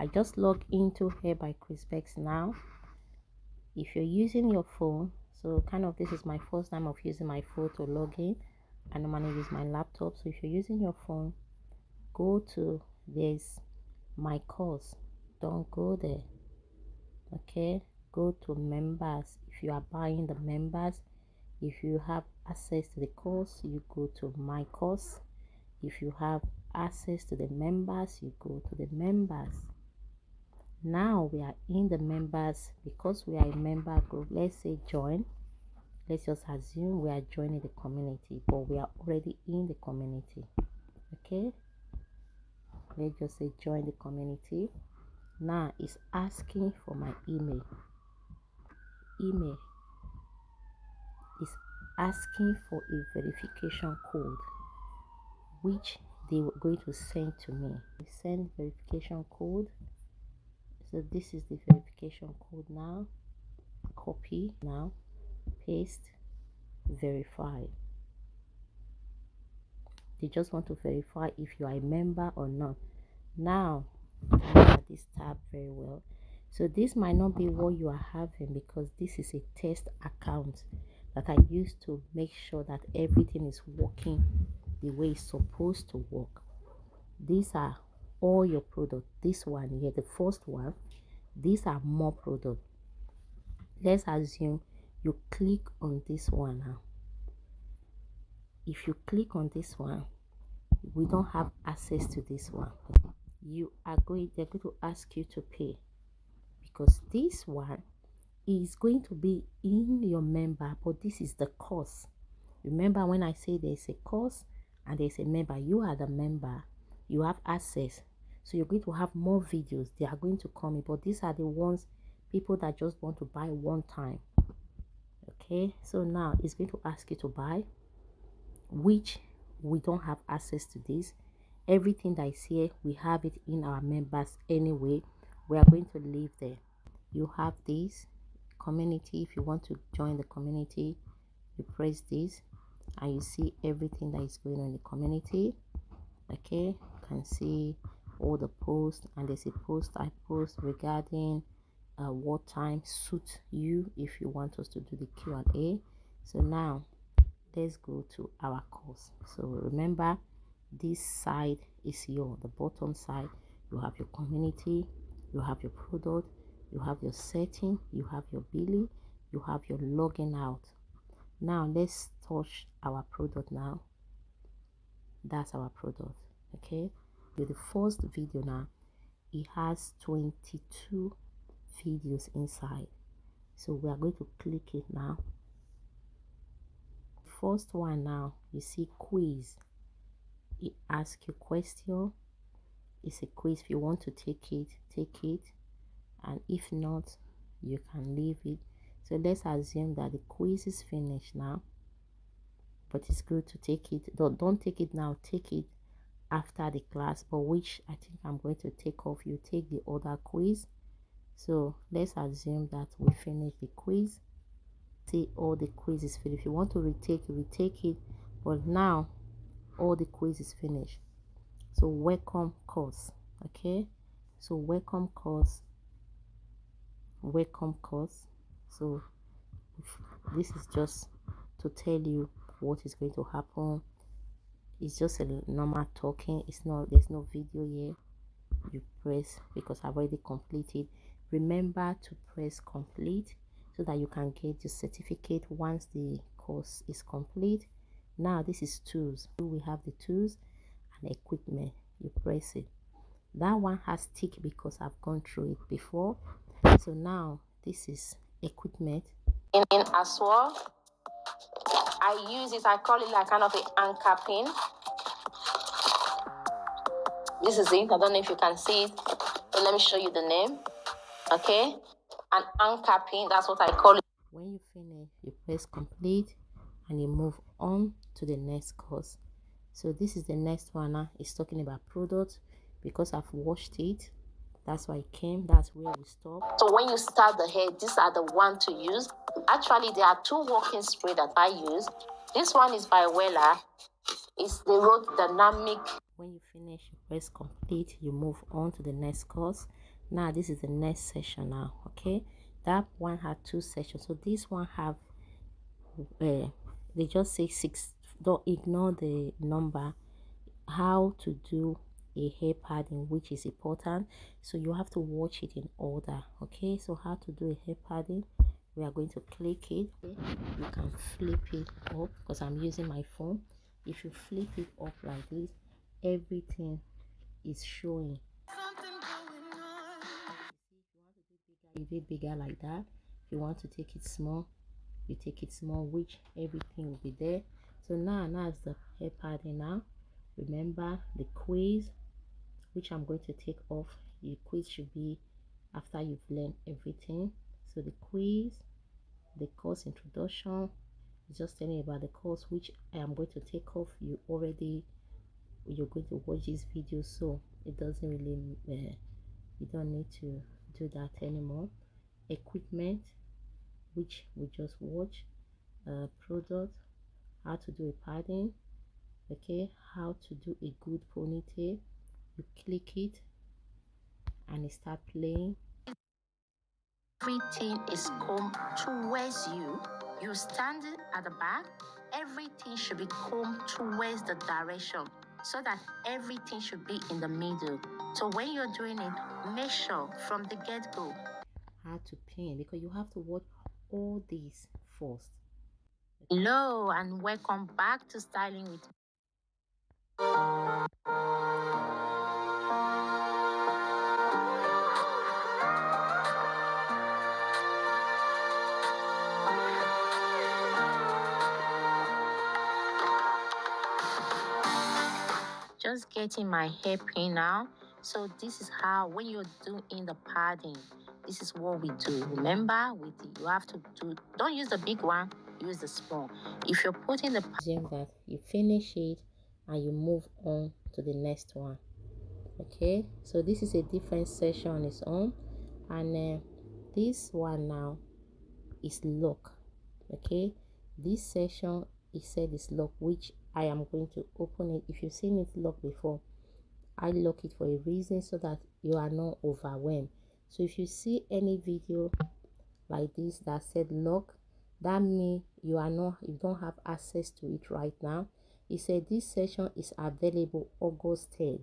I just log into Hair by Chrisbex now. If you're using your phone, so kind of this is my first time of using my phone to log in. I normally use my laptop. So if you're using your phone, go to there's my course. Don't go there. Okay, go to members. If you are buying the members, if you have access to the course, you go to my course. If you have access to the members, you go to the members. Now we are in the members. Because we are a member group, let's say join. Let's just assume we are joining the community, but we are already in the community. Okay, let's just say join the community. Now it's asking for my email. Is asking for a verification code which they were going to send to me. We send verification code. So this is the verification code now. Copy now, paste, verify. They just want to verify if you are a member or not. Now look at this tab very well. So this might not be what you are having, because this is a test account that I use to make sure that everything is working the way it's supposed to work. These are all your products. This one here, the first one, these are more products. Let's assume you click on this one now. If you click on this one, we don't have access to this one. They're going to ask you to pay, because this one is going to be in your member, but this is the course. Remember when I say there's a course and there's a member, you are the member, you have access, so you're going to have more videos. They are going to come in, but these are the ones people that just want to buy one time. Okay, so now it's going to ask you to buy, which we don't have access to this. Everything that is here, we have it in our members anyway. We are going to leave there. You have this community. If you want to join the community, you press this and you see everything that is going on in the community. Okay, you can see all the posts, and there's a post I post regarding what time suits you if you want us to do the Q&A. So now let's go to our course. So remember, this side is the bottom side. You have your community, you have your product, you have your setting, you have your billing, you have your logging out. Now let's touch our product now. That's our product. Okay, with the first video now, it has 22 videos inside. So we are going to click it now. First one now, you see quiz. It asks you question. It's a quiz. If you want to take it, and if not, you can leave it. So let's assume that the quiz is finished now, but it's good to take it. Don't take it now, take it after the class, but which I think I'm going to take off. You take the other quiz. So let's assume that we finish the quiz. See, all the quiz is finished. If you want to retake it, but now all the quiz is finished. So welcome course. Okay, so welcome course. So this is just to tell you what is going to happen. It's just a normal talking. There's no video here. You press, because I've already completed. Remember to press complete so that you can get your certificate once the course is complete. Now this is tools. We have the tools and equipment. You press it. That one has tick because I've gone through it before. So now this is equipment. In as well, I use it, I call it like kind of an anchor pin. This is it. I don't know if you can see it, but let me show you the name. Okay, an anchor pin, that's what I call it. When you finish, you press complete and you move on to the next course. So this is the next one now. It's talking about products. Because I've washed it, that's why it came. That's where we stop. So when you start the hair, these are the one to use. Actually, there are two walking spray that I use. This one is by Wella. It's the road dynamic. When you finish, you press complete. You move on to the next course. Now this is the next session now. Okay, that one had 2 sessions, so this one have they just say 6. Don't ignore the number. How to do a hair padding, which is important, so you have to watch it in order. Okay, so how to do a hair padding, we are going to click it. You can flip it up because I'm using my phone. If you flip it up like this, everything is showing. You do it bigger like that. If you want to take it small, you take it small, which everything will be there. So now it's the hair padding. Now remember the quiz, which I'm going to take off. The quiz should be after you've learned everything. So the quiz, the course introduction is just telling you about the course, which I am going to take off. You're going to watch this video, so it doesn't really you don't need to do that anymore. Equipment, which we just watch. Product, how to do a padding. Okay, how to do a good ponytail. You click it and it start playing. Everything is combed towards you. You stand at the back. Everything should be combed towards the direction, so that everything should be in the middle. So when you're doing it, make sure from the get-go how to pin, because you have to watch all these first. Hello and welcome back to Styling with Me. Just getting my hair pin now. So this is how, when you're doing the padding, this is what we do. Remember, you have to do, don't use the big one, use the small. If you're putting the assume that you finish it and you move on to the next one. Okay, so this is a different session on its own, and this one now is lock. Okay, this session is said is lock, which I am going to open it. If you've seen it lock before, I lock it for a reason, so that you are not overwhelmed. So if you see any video like this that said lock, that means you don't have access to it right now. It said this session is available August 3rd.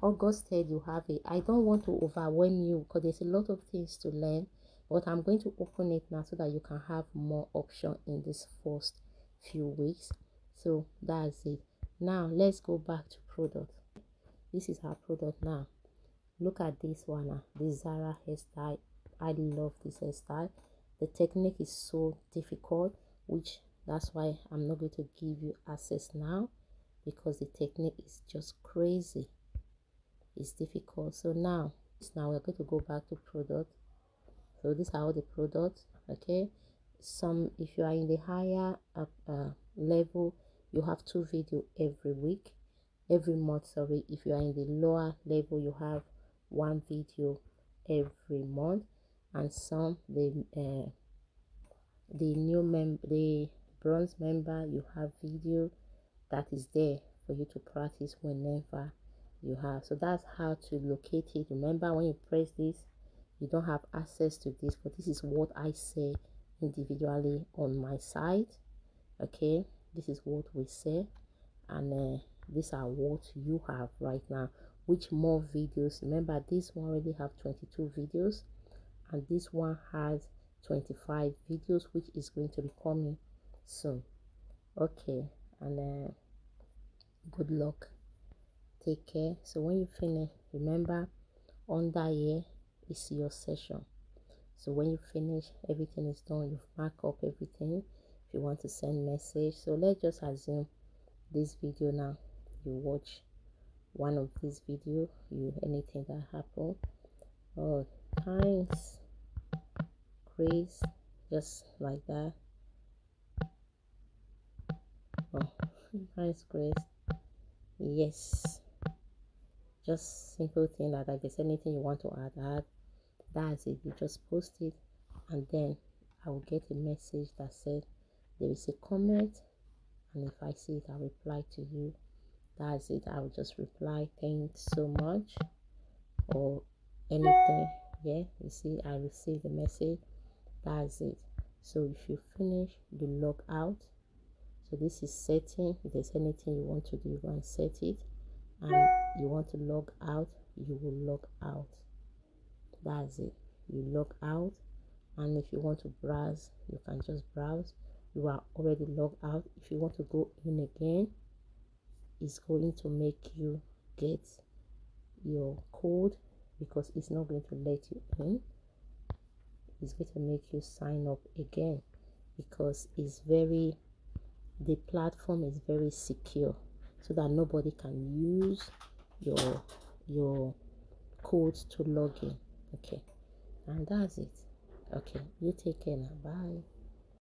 August 3rd, you have it. I don't want to overwhelm you because there's a lot of things to learn, but I'm going to open it now so that you can have more option in this first few weeks. So that's it. Now let's go back to product. This is our product now. Look at this one now, this Zara hairstyle. I love this hairstyle. The technique is so difficult, which that's why I'm not going to give you access now, because the technique is just crazy. It's difficult. So now we're going to go back to product. So these are all the products. Okay, if you are in the higher level, you have 2 videos every month. Sorry, if you are in the lower level, you have 1 video every month. And some the bronze member, you have video that is there for you to practice whenever you have. So that's how to locate it. Remember, when you press this, you don't have access to this, but this is what I say individually on my site. Okay, this is what we say, and these are what you have right now. Which more videos? Remember, this one already have 22 videos, and this one has 25 videos, which is going to be coming soon. Okay, and good luck, take care. So when you finish, remember, under here is your session. So when you finish, everything is done, you've marked up everything. If you want to send message, so let's just assume this video now, you watch one of these video, anything that happened, oh thanks Grace, just like that. Oh, thanks Grace. Yes, just simple thing that if there's anything you want to add, that's it. You just post it, and then I will get a message that said there is a comment, and if I see it, I'll reply to you. That's it. I'll just reply thanks so much, or anything. Yeah, you see I received the message. That's it. So if you finish, you log out. So this is setting. If there's anything you want to do, you go and set it, and you want to log out, you will log out. That's it. You log out, and if you want to browse, you can just browse. You are already logged out. If you want to go in again, it's going to make you get your code, because it's not going to let you in. It's going to make you sign up again, because the platform is very secure, so that nobody can use your codes to log in. Okay, and that's it. Okay, you take care now. Bye.